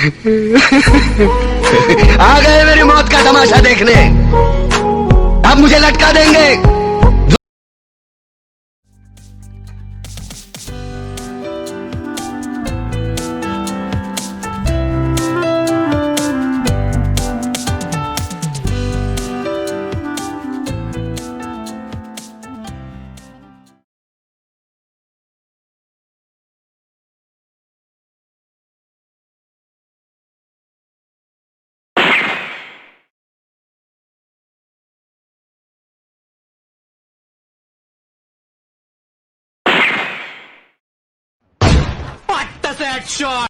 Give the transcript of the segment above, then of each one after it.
आ गए मेरी मौत का तमाशा देखने, अब मुझे लटका देंगे। That shot!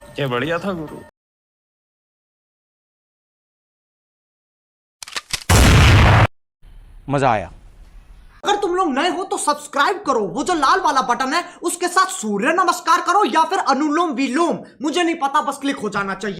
क्या बढ़िया था गुरु। मजा आया। अगर तुम लोग नए हो तो सब्सक्राइब करो, वो जो लाल वाला बटन है उसके साथ सूर्य नमस्कार करो या फिर अनुलोम विलोम, मुझे नहीं पता, बस क्लिक हो जाना चाहिए।